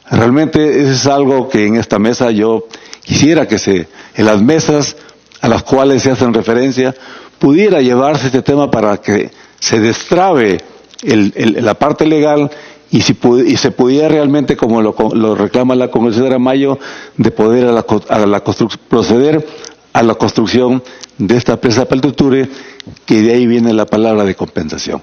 Realmente eso es algo que en esta mesa yo quisiera que en las mesas a las cuales se hacen referencia, pudiera llevarse este tema para que se destrabe la parte legal y se pudiera realmente, como lo reclama la Congresional Mayo, de poder proceder a la construcción de esta presa Peltuture, que de ahí viene la palabra de compensación.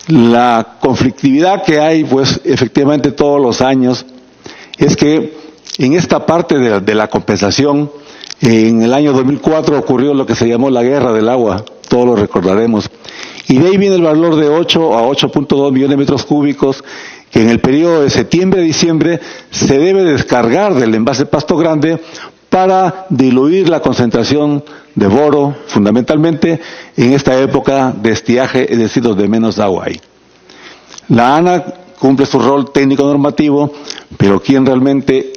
La conflictividad que hay, pues, efectivamente todos los años, es que en esta parte de la compensación, en el año 2004 ocurrió lo que se llamó la guerra del agua, todos lo recordaremos, y de ahí viene el valor de 8 a 8.2 millones de metros cúbicos, que en el periodo de septiembre a diciembre se debe descargar del envase Pasto Grande para diluir la concentración de boro, fundamentalmente en esta época de estiaje, es decir, donde menos agua hay. La ANA cumple su rol técnico normativo, pero quien realmente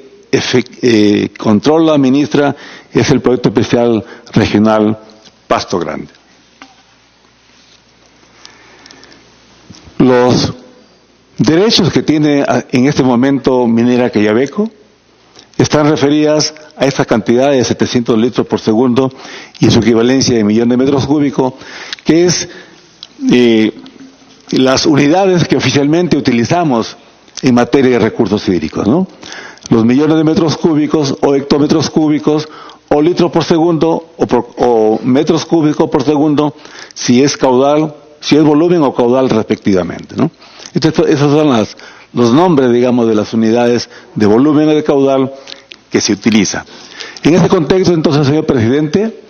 controla, administra, es el Proyecto Especial Regional Pasto Grande. Los derechos que tiene en este momento Minera Quellaveco están referidas a esta cantidad de 700 litros por segundo y su equivalencia de millón de metros cúbicos, que es las unidades que oficialmente utilizamos en materia de recursos hídricos, ¿no? Los millones de metros cúbicos o hectómetros cúbicos o litros por segundo o metros cúbicos por segundo si es caudal, si es volumen o caudal respectivamente, ¿no? Entonces, esos son los nombres, digamos, de las unidades de volumen o de caudal que se utiliza. En este contexto, entonces, señor presidente,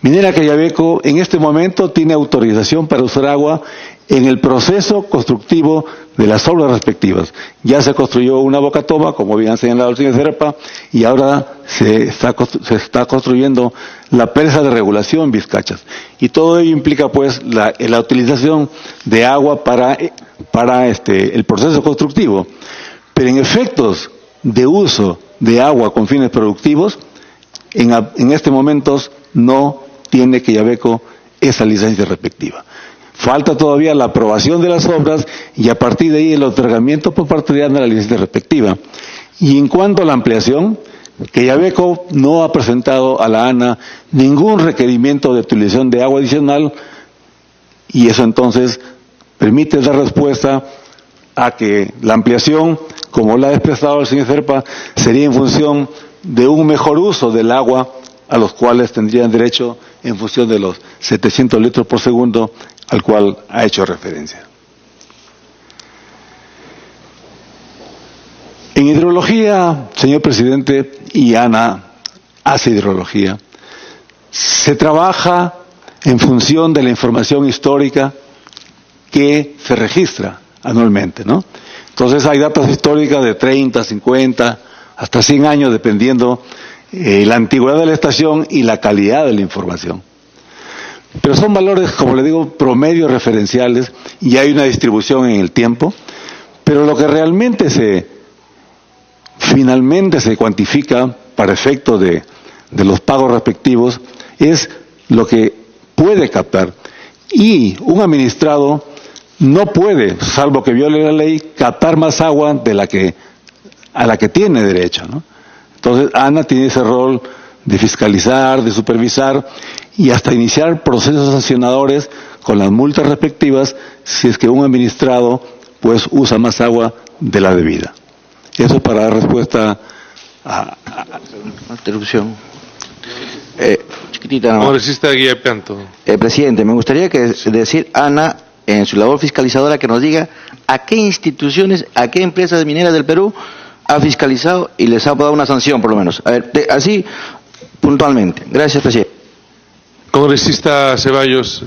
Minera Quellaveco en este momento tiene autorización para usar agua en el proceso constructivo de las obras respectivas. Ya se construyó una bocatoma, como bien ha señalado el señor Serpa, y ahora se está construyendo la presa de regulación Vizcachas. Y todo ello implica, pues, la utilización de agua para el proceso constructivo. Pero en efectos de uso de agua con fines productivos, en este momento no tiene Quellaveco esa licencia respectiva. Falta todavía la aprobación de las obras y a partir de ahí el otorgamiento por parte de ANA de la licencia respectiva. Y en cuanto a la ampliación, Quellaveco no ha presentado a la ANA ningún requerimiento de utilización de agua adicional y eso entonces permite dar respuesta a que la ampliación, como la ha expresado el señor Serpa, sería en función de un mejor uso del agua a los cuales tendrían derecho en función de los 700 litros por segundo al cual ha hecho referencia. En hidrología, señor presidente, y ANA hace hidrología, se trabaja en función de la información histórica que se registra anualmente, ¿no? Entonces hay datas históricas de 30, 50, hasta 100 años, dependiendo la antigüedad de la estación y la calidad de la información. Pero son valores, como le digo, promedios referenciales y hay una distribución en el tiempo, pero lo que realmente finalmente se cuantifica para efecto de los pagos respectivos es lo que puede captar. Y un administrado no puede, salvo que viole la ley, captar más agua a la que tiene derecho, ¿no? Entonces, ANA tiene ese rol de fiscalizar, de supervisar y hasta iniciar procesos sancionadores con las multas respectivas si es que un administrado pues usa más agua de la debida. Eso para dar respuesta a interrupción. Chiquitita, no. Congresista Guía Pianto. Presidente, me gustaría decir ANA en su labor fiscalizadora que nos diga a qué instituciones, a qué empresas mineras del Perú ha fiscalizado y les ha dado una sanción, por lo menos. A ver, así puntualmente. Gracias, presidente. Congresista Ceballos.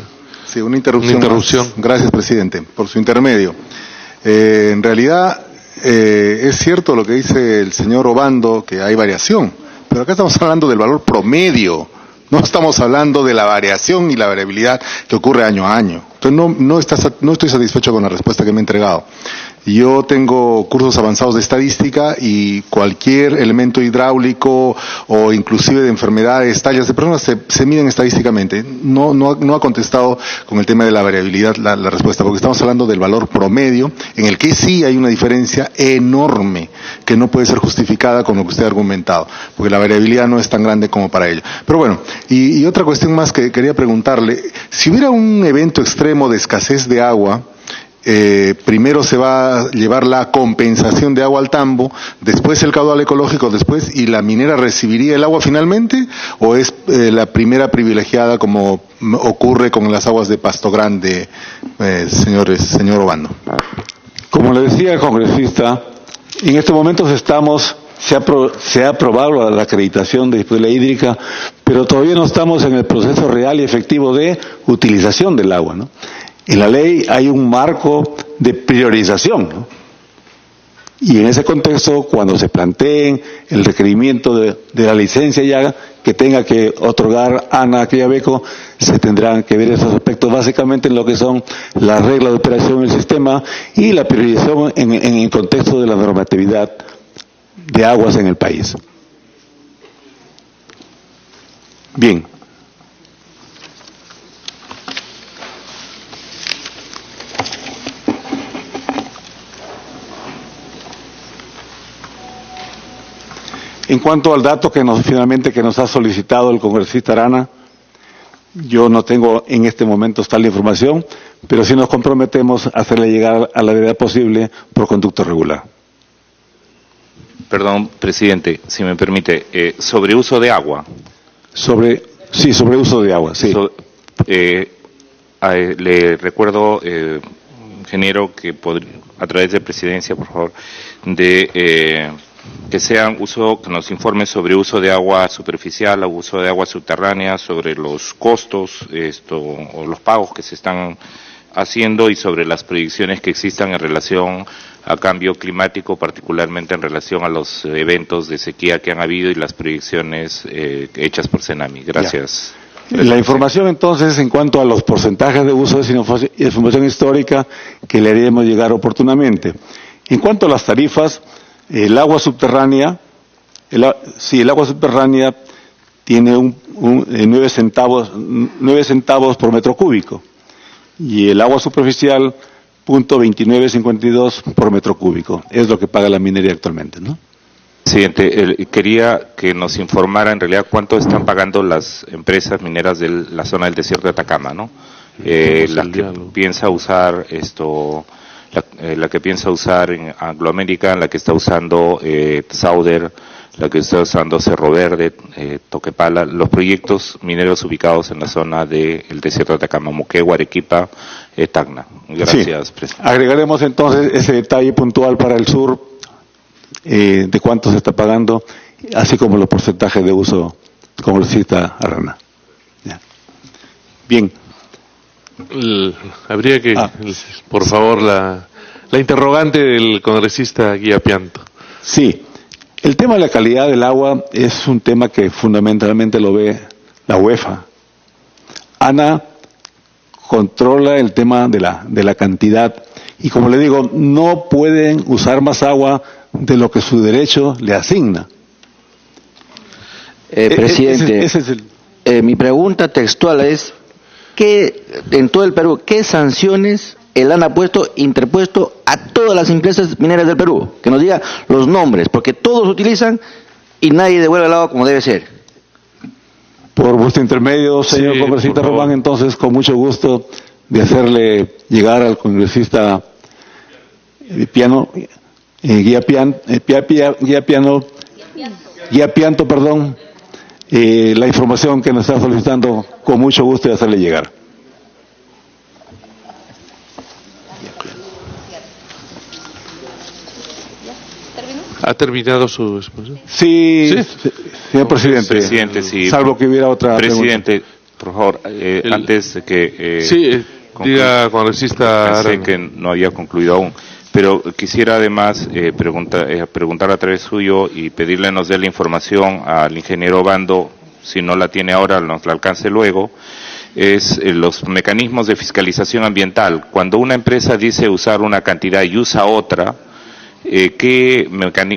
Sí, una interrupción. Gracias, presidente, por su intermedio. En realidad, es cierto lo que dice el señor Obando, que hay variación, pero acá estamos hablando del valor promedio. No estamos hablando de la variación y la variabilidad que ocurre año a año. Entonces no estoy satisfecho con la respuesta que me ha entregado. Yo tengo cursos avanzados de estadística y cualquier elemento hidráulico o inclusive de enfermedades, tallas de personas se miden estadísticamente. No ha contestado con el tema de la variabilidad la respuesta, porque estamos hablando del valor promedio, en el que sí hay una diferencia enorme que no puede ser justificada con lo que usted ha argumentado, porque la variabilidad no es tan grande como para ello. Pero bueno, y otra cuestión más que quería preguntarle, si hubiera un evento extremo de escasez de agua, primero se va a llevar la compensación de agua al tambo, después el caudal ecológico, después, y la minera recibiría el agua finalmente, o es la primera privilegiada como ocurre con las aguas de Pasto Grande, señor Obando. Como le decía el congresista, en estos momentos se ha aprobado la acreditación de disponibilidad hídrica, pero todavía no estamos en el proceso real y efectivo de utilización del agua, ¿no? En la ley hay un marco de priorización, ¿no? Y en ese contexto, cuando se planteen el requerimiento de la licencia ya que tenga que otorgar ANA a Beco, se tendrán que ver esos aspectos básicamente en lo que son las reglas de operación del sistema y la priorización en el contexto de la normatividad de aguas en el país. Bien. En cuanto al dato que nos ha solicitado el congresista Arana, yo no tengo en este momento tal información, pero sí nos comprometemos a hacerle llegar a la brevedad posible por conducto regular. Perdón, presidente, si me permite, sobre uso de agua. Sobre uso de agua, sí. Le recuerdo, ingeniero, que a través de presidencia, por favor, que nos informe sobre uso de agua superficial o uso de agua subterránea, sobre los costos o los pagos que se están haciendo y sobre las predicciones que existan en relación a cambio climático, particularmente en relación a los eventos de sequía que han habido y las predicciones hechas por CENAMI. Gracias. La información entonces en cuanto a los porcentajes de uso de información histórica que le haremos llegar oportunamente. En cuanto a las tarifas, el agua subterránea tiene 9 centavos por metro cúbico y el agua superficial 0.2952 por metro cúbico. Es lo que paga la minería actualmente, ¿no? Presidente, quería que nos informara en realidad cuánto están pagando las empresas mineras de la zona del desierto de Atacama, ¿no? La que piensa usar la que piensa usar en Anglo American, la que está usando Sauder, la que está usando Cerro Verde, Toquepala, los proyectos mineros ubicados en la zona del desierto de Atacama, Moquegua, Arequipa, Tacna. Gracias, presidente. Agregaremos entonces ese detalle puntual para el sur, de cuánto se está pagando, así como los porcentajes de uso, como lo cita Arana. Ya. Bien. Habría que, por favor, la interrogante del congresista Guía Pianto. Sí, el tema de la calidad del agua es un tema que fundamentalmente lo ve la UEFA. ANA controla el tema de la cantidad y, como le digo, no pueden usar más agua de lo que su derecho le asigna. Presidente, mi pregunta textual es: en todo el Perú, ¿qué sanciones el ANA ha interpuesto a todas las empresas mineras del Perú? Que nos diga los nombres, porque todos utilizan y nadie devuelve el agua como debe ser. Por vuestro intermedio, señor congresista Román, entonces, con mucho gusto de hacerle llegar al congresista Guía Pianto, perdón, la información que nos está solicitando, con mucho gusto de hacerle llegar. ¿Ha terminado su exposición? Sí, señor presidente. Presidente, sí. Salvo que hubiera otra presidente, por favor, antes de que... diga congresista. Pensé que no había concluido aún. Pero quisiera además preguntar a través suyo y pedirle nos dé la información al ingeniero Obando, si no la tiene ahora, nos la alcance luego, es los mecanismos de fiscalización ambiental. Cuando una empresa dice usar una cantidad y usa otra,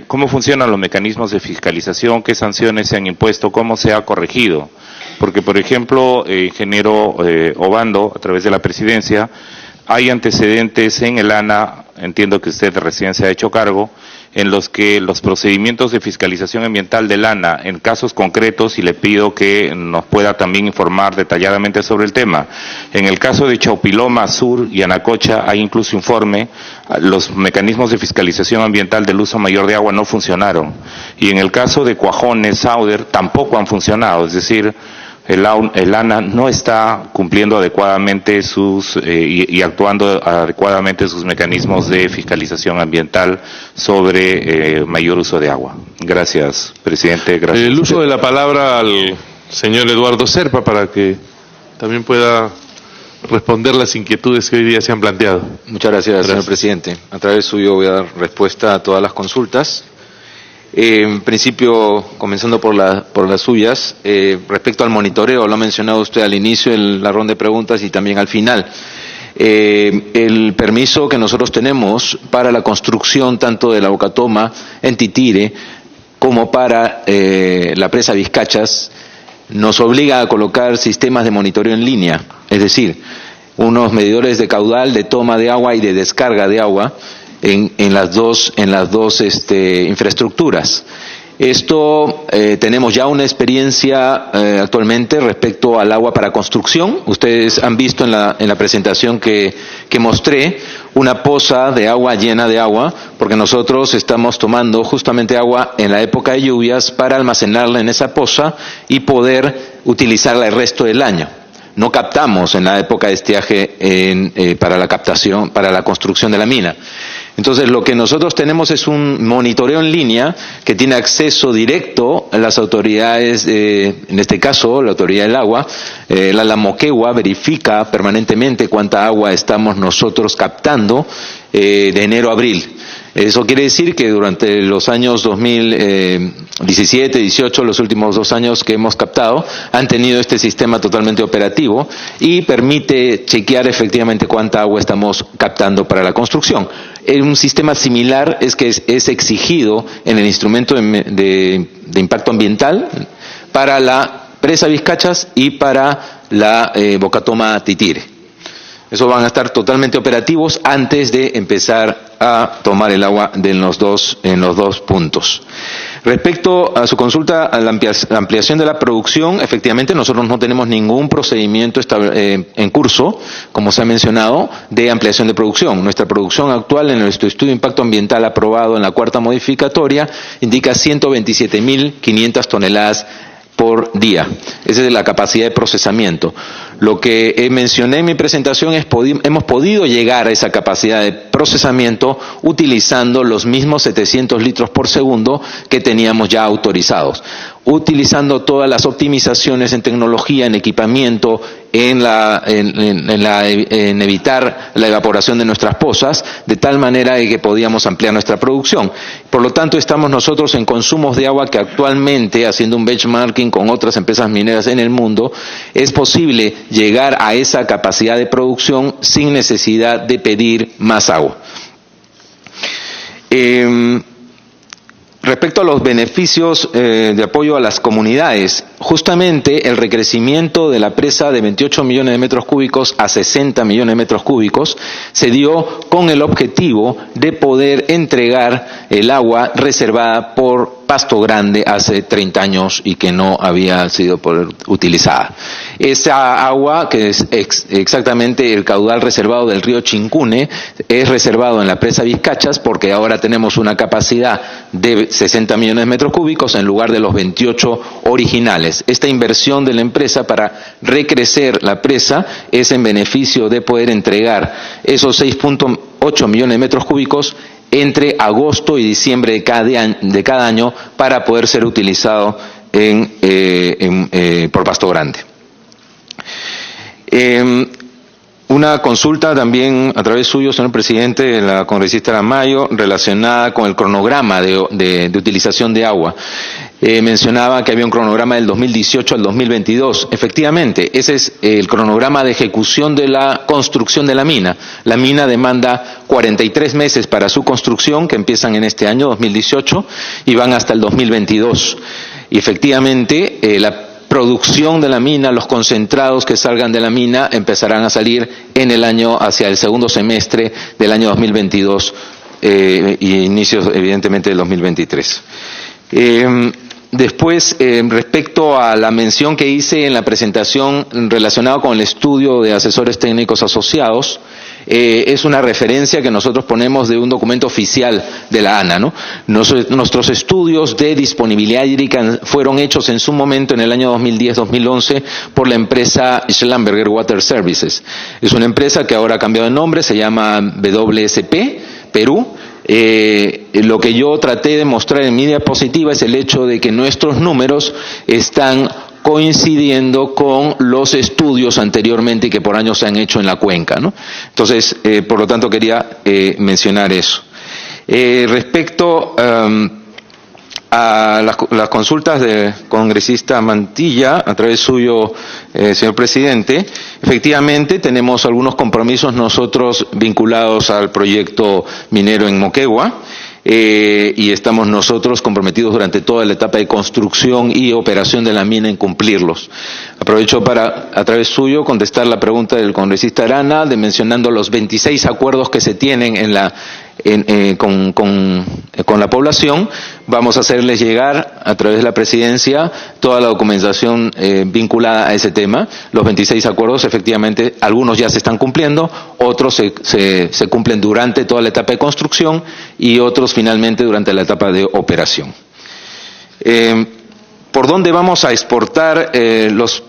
¿cómo funcionan los mecanismos de fiscalización? ¿Qué sanciones se han impuesto? ¿Cómo se ha corregido? Porque, por ejemplo, ingeniero Obando, a través de la presidencia, hay antecedentes en el ANA, entiendo que usted recién se ha hecho cargo, en los que los procedimientos de fiscalización ambiental del ANA, en casos concretos, y le pido que nos pueda también informar detalladamente sobre el tema. En el caso de Chaupiloma Sur y Anacocha hay incluso informe, los mecanismos de fiscalización ambiental del uso mayor de agua no funcionaron. Y en el caso de Cuajones, Sauder, tampoco han funcionado, es decir, el ANA no está cumpliendo adecuadamente y actuando adecuadamente sus mecanismos de fiscalización ambiental sobre mayor uso de agua. Gracias, presidente. Gracias. El uso de la palabra al señor Eduardo Serpa para que también pueda responder las inquietudes que hoy día se han planteado. Muchas gracias, señor presidente. A través suyo voy a dar respuesta a todas las consultas. En principio, comenzando por las suyas, respecto al monitoreo, lo ha mencionado usted al inicio de la ronda de preguntas y también al final. El permiso que nosotros tenemos para la construcción tanto de la Bocatoma en Titire como para la presa Vizcachas nos obliga a colocar sistemas de monitoreo en línea, es decir, unos medidores de caudal, de toma de agua y de descarga de agua en las dos infraestructuras. Esto tenemos ya una experiencia actualmente respecto al agua para construcción. Ustedes han visto en la presentación que mostré una poza de agua llena de agua, porque nosotros estamos tomando justamente agua en la época de lluvias para almacenarla en esa poza y poder utilizarla el resto del año. No captamos en la época de estiaje para la captación, para la construcción de la mina. Entonces, lo que nosotros tenemos es un monitoreo en línea que tiene acceso directo a las autoridades, en este caso, la Autoridad del Agua. La Moquegua verifica permanentemente cuánta agua estamos nosotros captando de enero a abril. Eso quiere decir que durante los años 2017, 18, los últimos 2 años que hemos captado, han tenido este sistema totalmente operativo y permite chequear efectivamente cuánta agua estamos captando para la construcción. Un sistema similar es que es exigido en el instrumento de impacto ambiental para la presa Vizcachas y para la Bocatoma Titire. Eso van a estar totalmente operativos antes de empezar a tomar el agua en los dos puntos. Respecto a su consulta a la ampliación de la producción, efectivamente nosotros no tenemos ningún procedimiento en curso, como se ha mencionado, de ampliación de producción. Nuestra producción actual en nuestro estudio de impacto ambiental aprobado en la 4ª modificatoria indica 127.500 toneladas por día. Esa es la capacidad de procesamiento. Lo que mencioné en mi presentación es hemos podido llegar a esa capacidad de procesamiento utilizando los mismos 700 litros por segundo que teníamos ya autorizados, utilizando todas las optimizaciones en tecnología, en equipamiento, en evitar la evaporación de nuestras pozas, de tal manera que podíamos ampliar nuestra producción. Por lo tanto, estamos nosotros en consumos de agua que actualmente, haciendo un benchmarking con otras empresas mineras en el mundo, es posible llegar a esa capacidad de producción sin necesidad de pedir más agua. Respecto a los beneficios de apoyo a las comunidades, justamente el recrecimiento de la presa de 28 millones de metros cúbicos a 60 millones de metros cúbicos se dio con el objetivo de poder entregar el agua reservada por Pasto Grande hace 30 años y que no había sido utilizada. Esa agua, que es exactamente el caudal reservado del río Chincune, es reservado en la presa Vizcachas porque ahora tenemos una capacidad de 60 millones de metros cúbicos en lugar de los 28 originales. Esta inversión de la empresa para recrecer la presa es en beneficio de poder entregar esos 6.8 millones de metros cúbicos entre agosto y diciembre de cada año para poder ser utilizado por Pasto Grande. Una consulta también a través suyo, señor presidente, de la congresista Aramayo, relacionada con el cronograma de utilización de agua. mencionaba que había un cronograma del 2018 al 2022. Efectivamente, ese es el cronograma de ejecución de la construcción de la mina. La mina demanda 43 meses para su construcción, que empiezan en este año 2018 y van hasta el 2022. Y efectivamente, la producción de la mina, los concentrados que salgan de la mina empezarán a salir en el año, hacia el segundo semestre del año 2022 y inicios evidentemente del 2023. Después, respecto a la mención que hice en la presentación relacionada con el estudio de asesores técnicos asociados, es una referencia que nosotros ponemos de un documento oficial de la ANA, ¿no? Nuestros estudios de disponibilidad hídrica fueron hechos en su momento en el año 2010-2011 por la empresa Schlumberger Water Services. Es una empresa que ahora ha cambiado de nombre, se llama WSP Perú. Lo que yo traté de mostrar en mi diapositiva es el hecho de que nuestros números están coincidiendo con los estudios anteriormente que por años se han hecho en la cuenca, ¿no? Entonces, por lo tanto, quería mencionar eso. Respecto a las consultas del congresista Mantilla, a través suyo, señor presidente, efectivamente tenemos algunos compromisos nosotros vinculados al proyecto minero en Moquegua, y estamos nosotros comprometidos durante toda la etapa de construcción y operación de la mina en cumplirlos. Aprovecho para, a través suyo, contestar la pregunta del congresista Arana, mencionando los 26 acuerdos que se tienen con la población. Vamos a hacerles llegar a través de la presidencia toda la documentación vinculada a ese tema. Los 26 acuerdos, efectivamente, algunos ya se están cumpliendo, otros se cumplen durante toda la etapa de construcción y otros finalmente durante la etapa de operación. ¿Por dónde vamos a exportar los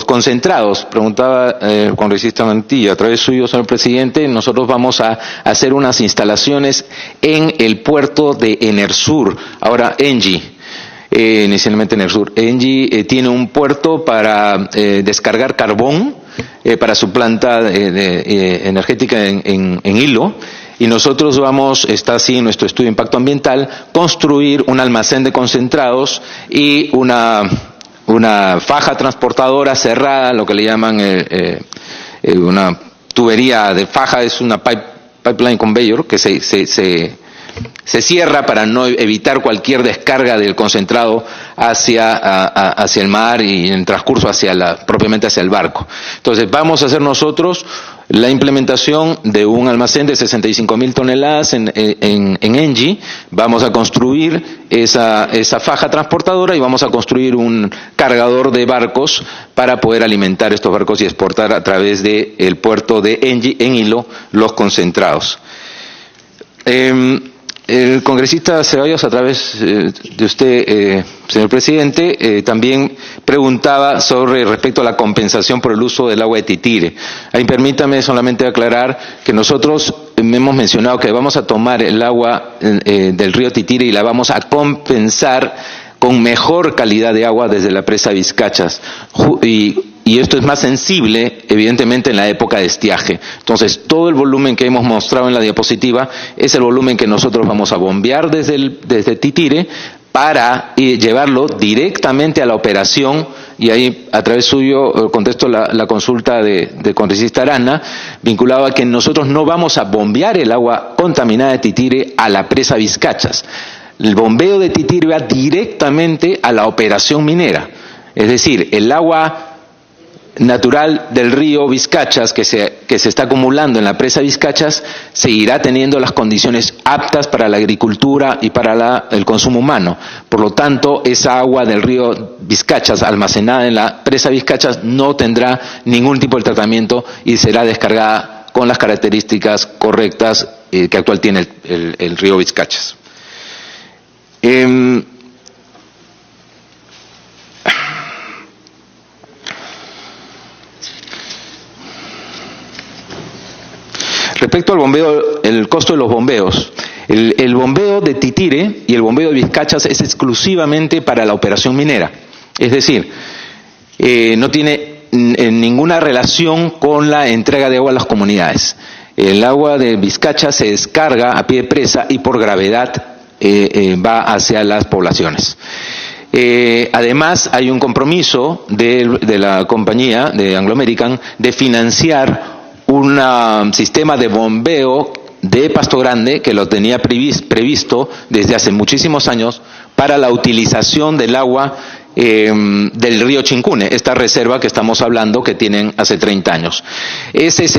concentrados? Preguntaba el congresista Mantilla. A través suyo, señor presidente, nosotros vamos a hacer unas instalaciones en el puerto de Enersur. Ahora, Engie, inicialmente Enersur. Engie tiene un puerto para descargar carbón para su planta energética en Hilo. Y nosotros vamos, está así en nuestro estudio de impacto ambiental, construir un almacén de concentrados y una faja transportadora cerrada, lo que le llaman una tubería de faja, es una pipeline conveyor que se cierra para no evitar cualquier descarga del concentrado hacia el mar y en el transcurso propiamente hacia el barco. Entonces vamos a hacer nosotros la implementación de un almacén de 65,000 toneladas en Engie. Vamos a construir esa faja transportadora y vamos a construir un cargador de barcos para poder alimentar estos barcos y exportar a través del puerto de Engie en Hilo los concentrados. El congresista Ceballos, a través de usted, señor presidente, también preguntaba respecto a la compensación por el uso del agua de Titire. Ahí permítame solamente aclarar que nosotros hemos mencionado que vamos a tomar el agua del río Titire y la vamos a compensar con mejor calidad de agua desde la presa Vizcachas. Y esto es más sensible, evidentemente, en la época de estiaje. Entonces, todo el volumen que hemos mostrado en la diapositiva es el volumen que nosotros vamos a bombear desde Titire para llevarlo directamente a la operación. Y ahí, a través suyo, contesto la consulta de congresista Arana, vinculado a que nosotros no vamos a bombear el agua contaminada de Titire a la presa Vizcachas. El bombeo de Titire va directamente a la operación minera. Es decir, el agua natural del río Vizcachas que se está acumulando en la presa Vizcachas seguirá teniendo las condiciones aptas para la agricultura y para el consumo humano. Por lo tanto, esa agua del río Vizcachas almacenada en la presa Vizcachas no tendrá ningún tipo de tratamiento y será descargada con las características correctas que actual tiene el río Vizcachas. Respecto al bombeo, el costo de los bombeos, el bombeo de Titire y el bombeo de Vizcachas es exclusivamente para la operación minera. Es decir, no tiene ninguna relación con la entrega de agua a las comunidades. El agua de Vizcachas se descarga a pie de presa y por gravedad va hacia las poblaciones. Además, hay un compromiso de la compañía, de Anglo American, de financiar un sistema de bombeo de Pasto Grande, que lo tenía previsto desde hace muchísimos años, para la utilización del agua del río Chincune, esta reserva que estamos hablando que tienen hace 30 años. Ese es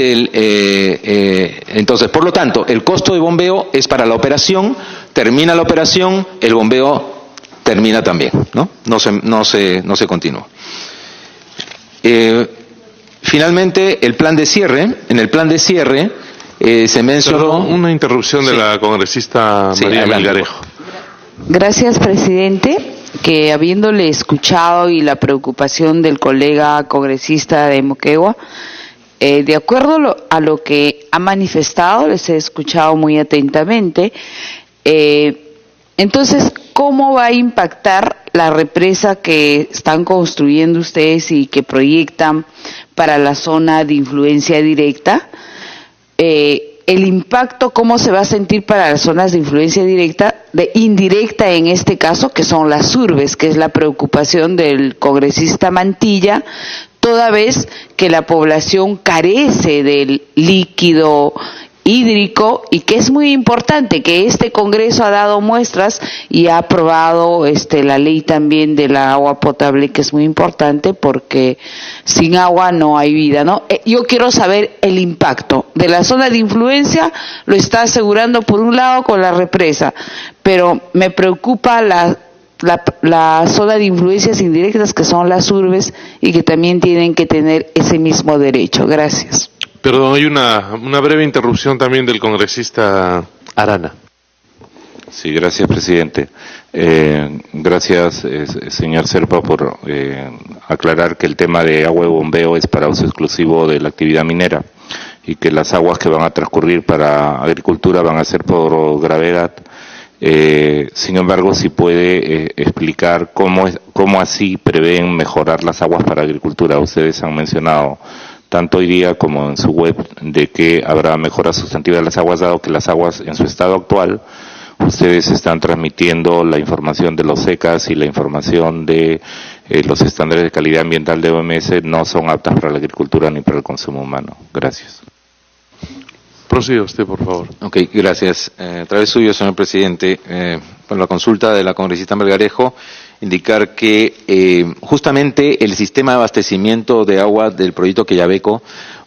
entonces, por lo tanto, el costo de bombeo es para la operación, termina la operación, el bombeo termina también, ¿no? No se continúa. Finalmente, el plan de cierre. En el plan de cierre se mencionó... Una interrupción de la congresista María Melgarejo. Gracias, presidente. Que habiéndole escuchado y la preocupación del colega congresista de Moquegua, de acuerdo a lo que ha manifestado, les he escuchado muy atentamente, entonces, ¿cómo va a impactar la represa que están construyendo ustedes y que proyectan para la zona de influencia directa? El impacto, ¿cómo se va a sentir para las zonas de influencia indirecta en este caso, que son las urbes, que es la preocupación del congresista Mantilla, toda vez que la población carece del líquido hídrico y que es muy importante, que este Congreso ha dado muestras y ha aprobado la ley también del agua potable, que es muy importante porque sin agua no hay vida, ¿no? Yo quiero saber el impacto de la zona de influencia, lo está asegurando por un lado con la represa, pero me preocupa la zona de influencias indirectas, que son las urbes y que también tienen que tener ese mismo derecho. Gracias. Perdón, hay una breve interrupción también del congresista Arana. Sí, gracias, presidente. Gracias, señor Serpa, por aclarar que el tema de agua de bombeo es para uso exclusivo de la actividad minera y que las aguas que van a transcurrir para agricultura van a ser por gravedad. Sin embargo, si puede explicar cómo así prevén mejorar las aguas para agricultura. Ustedes han mencionado tanto hoy día como en su web, de que habrá mejora sustantiva de las aguas, dado que las aguas en su estado actual, ustedes están transmitiendo la información de los SECAS y la información de los estándares de calidad ambiental de OMS, no son aptas para la agricultura ni para el consumo humano. Gracias. Prosiga usted, por favor. Ok, gracias. A través suyo, señor presidente, por la consulta de la congresista Melgarejo, indicar que justamente el sistema de abastecimiento de agua del proyecto Quellaveco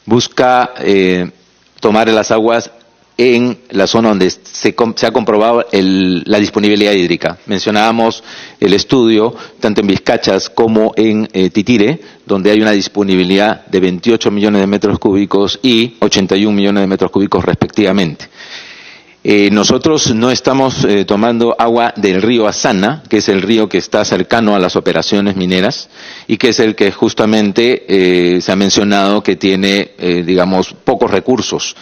busca tomar las aguas en la zona donde se ha comprobado la disponibilidad hídrica. Mencionábamos el estudio, tanto en Vizcachas como en Titire, donde hay una disponibilidad de 28 millones de metros cúbicos y 81 millones de metros cúbicos respectivamente. Nosotros no estamos tomando agua del río Asana, que es el río que está cercano a las operaciones mineras y que es el que justamente se ha mencionado que tiene, digamos, pocos recursos.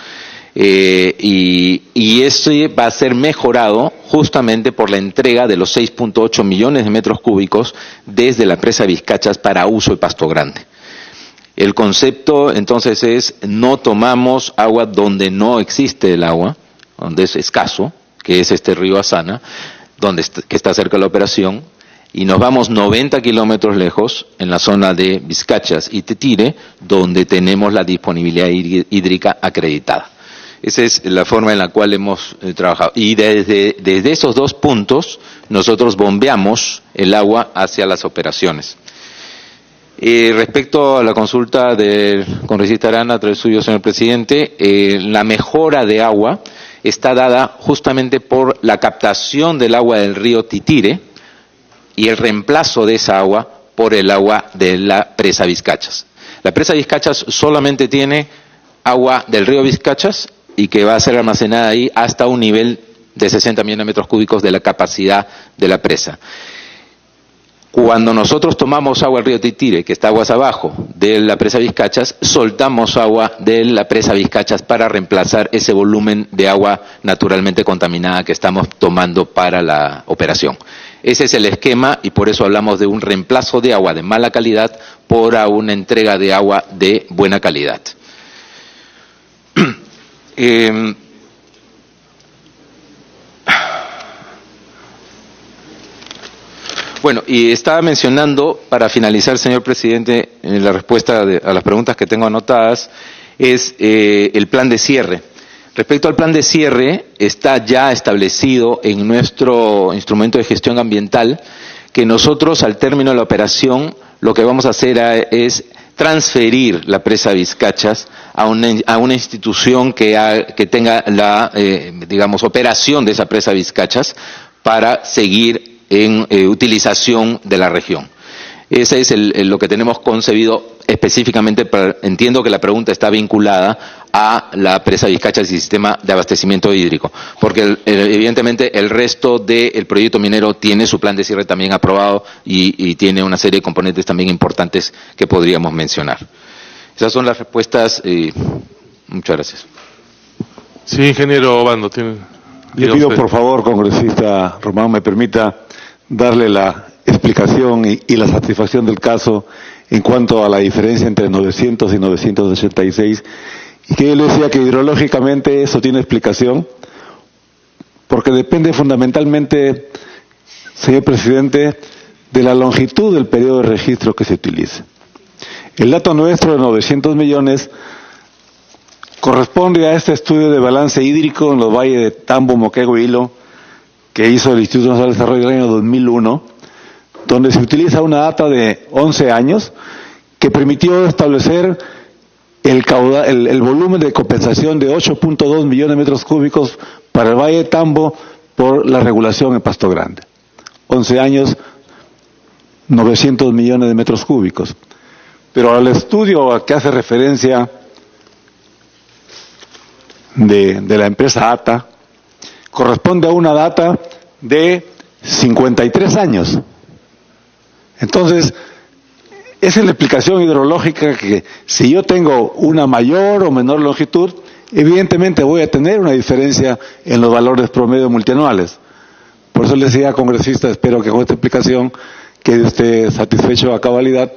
Y este va a ser mejorado justamente por la entrega de los 6.8 millones de metros cúbicos desde la presa de Vizcachas para uso de Pasto Grande. El concepto entonces es: no tomamos agua donde no existe el agua, donde es escaso, que es este río Asana, que está cerca de la operación, y nos vamos 90 kilómetros lejos, en la zona de Vizcachas y Titire, donde tenemos la disponibilidad hídrica acreditada. Esa es la forma en la cual hemos trabajado. Y desde esos dos puntos, nosotros bombeamos el agua hacia las operaciones. Respecto a la consulta del congresista Arana, a través suyo, señor presidente, la mejora de agua está dada justamente por la captación del agua del río Titire y el reemplazo de esa agua por el agua de la presa Vizcachas. La presa Vizcachas solamente tiene agua del río Vizcachas y que va a ser almacenada ahí hasta un nivel de 60 millones de metros cúbicos de la capacidad de la presa. Cuando nosotros tomamos agua del río Titire, que está aguas abajo de la presa Vizcachas, soltamos agua de la presa Vizcachas para reemplazar ese volumen de agua naturalmente contaminada que estamos tomando para la operación. Ese es el esquema y por eso hablamos de un reemplazo de agua de mala calidad por una entrega de agua de buena calidad. Bueno, y estaba mencionando, para finalizar, señor presidente, en la respuesta a las preguntas que tengo anotadas, es el plan de cierre. Respecto al plan de cierre, está ya establecido en nuestro instrumento de gestión ambiental que nosotros, al término de la operación, lo que vamos a hacer es transferir la presa Vizcachas a una institución que tenga la, operación de esa presa Vizcachas para seguir en utilización de la región. Ese es lo que tenemos concebido específicamente. Entiendo que la pregunta está vinculada a la presa Vizcachas y sistema de abastecimiento hídrico, porque evidentemente el resto del proyecto minero tiene su plan de cierre también aprobado y tiene una serie de componentes también importantes que podríamos mencionar. Esas son las respuestas. Muchas gracias. Sí, ingeniero Obando. Le pido, por favor, congresista Román, me permita darle la explicación y la satisfacción del caso en cuanto a la diferencia entre 900 y 986, y que yo le decía que hidrológicamente eso tiene explicación, porque depende fundamentalmente, señor presidente, de la longitud del periodo de registro que se utilice. El dato nuestro de 900 millones corresponde a este estudio de balance hídrico en los valles de Tambo, Moquegua y Hilo, que hizo el Instituto Nacional de Desarrollo del año 2001, donde se utiliza una data de 11 años que permitió establecer el volumen de compensación de 8.2 millones de metros cúbicos para el Valle de Tambo por la regulación en Pasto Grande. 11 años, 900 millones de metros cúbicos. Pero al estudio a que hace referencia de la empresa ATA, corresponde a una data de 53 años. Entonces, esa es la explicación hidrológica, que si yo tengo una mayor o menor longitud, evidentemente voy a tener una diferencia en los valores promedio multianuales. Por eso le decía, congresista, espero que con esta explicación quede usted satisfecho a cabalidad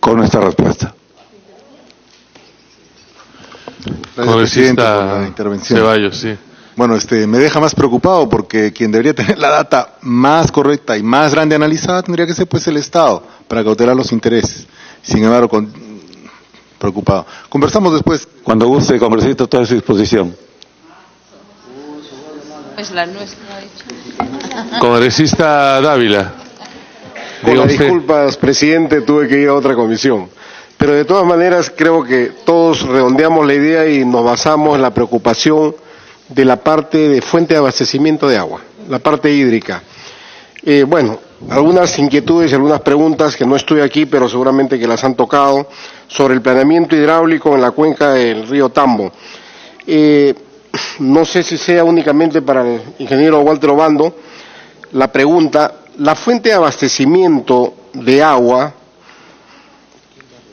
con nuestra respuesta. Gracias, presidente, por la intervención. Ceballos, sí. Bueno, me deja más preocupado, porque quien debería tener la data más correcta y más grande analizada tendría que ser pues el Estado, para cautelar los intereses. Sin embargo, preocupado. Conversamos después. Cuando guste, congresista, toda a su disposición. Pues la nuestra. Congresista Dávila. Con las disculpas, presidente, tuve que ir a otra comisión. Pero de todas maneras creo que todos redondeamos la idea y nos basamos en la preocupación de la parte de fuente de abastecimiento de agua, la parte hídrica. Bueno, algunas inquietudes y algunas preguntas que no estoy aquí, pero seguramente que las han tocado, sobre el planeamiento hidráulico en la cuenca del río Tambo. No sé si sea únicamente para el ingeniero Walter Obando la pregunta: la fuente de abastecimiento de agua,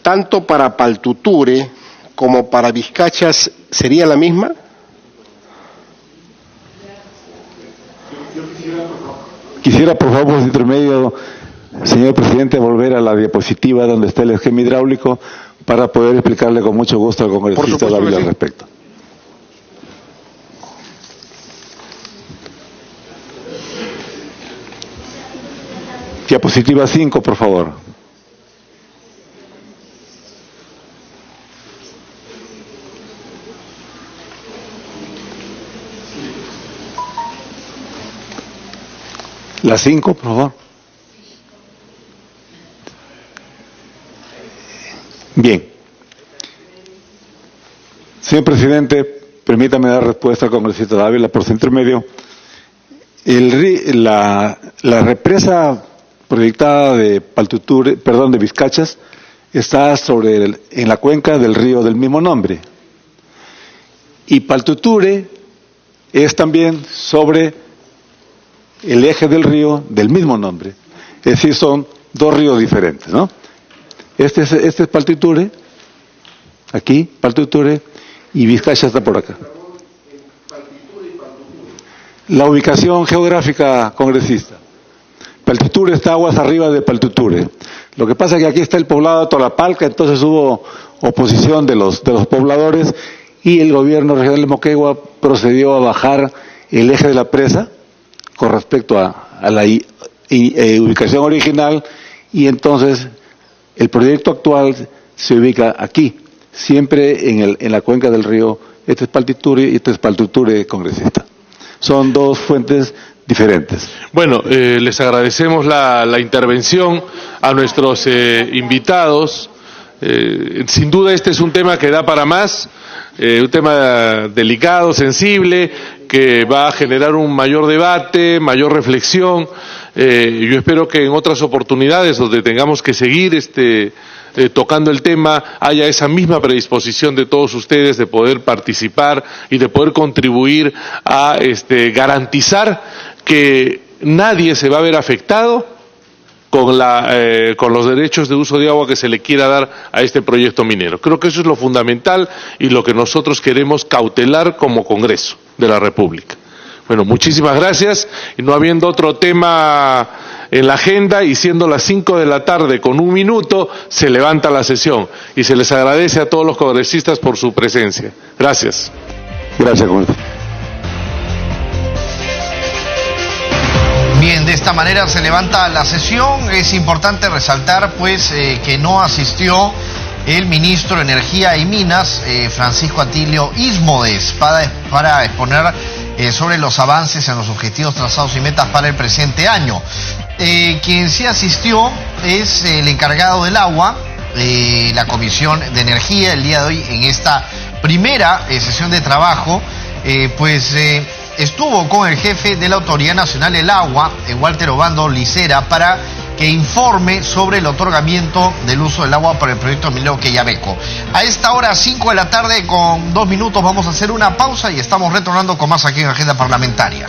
tanto para Paltuture como para Vizcachas, ¿sería la misma? Quisiera, por favor, por su intermedio, señor presidente, volver a la diapositiva donde está el esquema hidráulico para poder explicarle con mucho gusto al congresista Dávila al respecto. Diapositiva 5, por favor. La 5, por favor. Bien. Señor presidente, permítame dar respuesta al congresista Dávila por su intermedio. La represa proyectada de Paltuture, de Vizcachas, está en la cuenca del río del mismo nombre. Y Paltuture es también sobre el eje del río del mismo nombre. Es decir, son dos ríos diferentes, ¿no? Este es Paltuture, aquí, Paltuture, y Vizcachas está por acá. La ubicación geográfica, congresista. Paltuture está aguas arriba de Paltuture. Lo que pasa es que aquí está el poblado de Tolapalca, entonces hubo oposición de los pobladores y el gobierno regional de Moquegua procedió a bajar el eje de la presa con respecto a la ubicación original, y entonces el proyecto actual se ubica aquí, siempre en la cuenca del río. Este es Paltiture y este es Paltiture congresista. Son dos fuentes diferentes. Bueno, les agradecemos la intervención a nuestros invitados. Sin duda este es un tema que da para más, un tema delicado, sensible, que va a generar un mayor debate, mayor reflexión. Yo espero que en otras oportunidades donde tengamos que seguir tocando el tema, haya esa misma predisposición de todos ustedes de poder participar y de poder contribuir a garantizar que nadie se va a ver afectado con los derechos de uso de agua que se le quiera dar a este proyecto minero. Creo que eso es lo fundamental y lo que nosotros queremos cautelar como Congreso de la República. Bueno, muchísimas gracias, y no habiendo otro tema en la agenda y siendo las 5 de la tarde con 1 minuto, se levanta la sesión y se les agradece a todos los congresistas por su presencia. Gracias. Gracias, congresista. Bien, de esta manera se levanta la sesión. Es importante resaltar, pues, que no asistió el ministro de Energía y Minas, Francisco Atilio Ismodes, para exponer sobre los avances en los objetivos trazados y metas para el presente año. Quien sí asistió es el encargado del agua, la Comisión de Energía, el día de hoy en esta primera sesión de trabajo, estuvo con el jefe de la Autoridad Nacional del Agua, Walter Obando Licera, para que informe sobre el otorgamiento del uso del agua para el proyecto minero Quellaveco. A esta hora, 5 de la tarde con 2 minutos, vamos a hacer una pausa y estamos retornando con más aquí en Agenda Parlamentaria.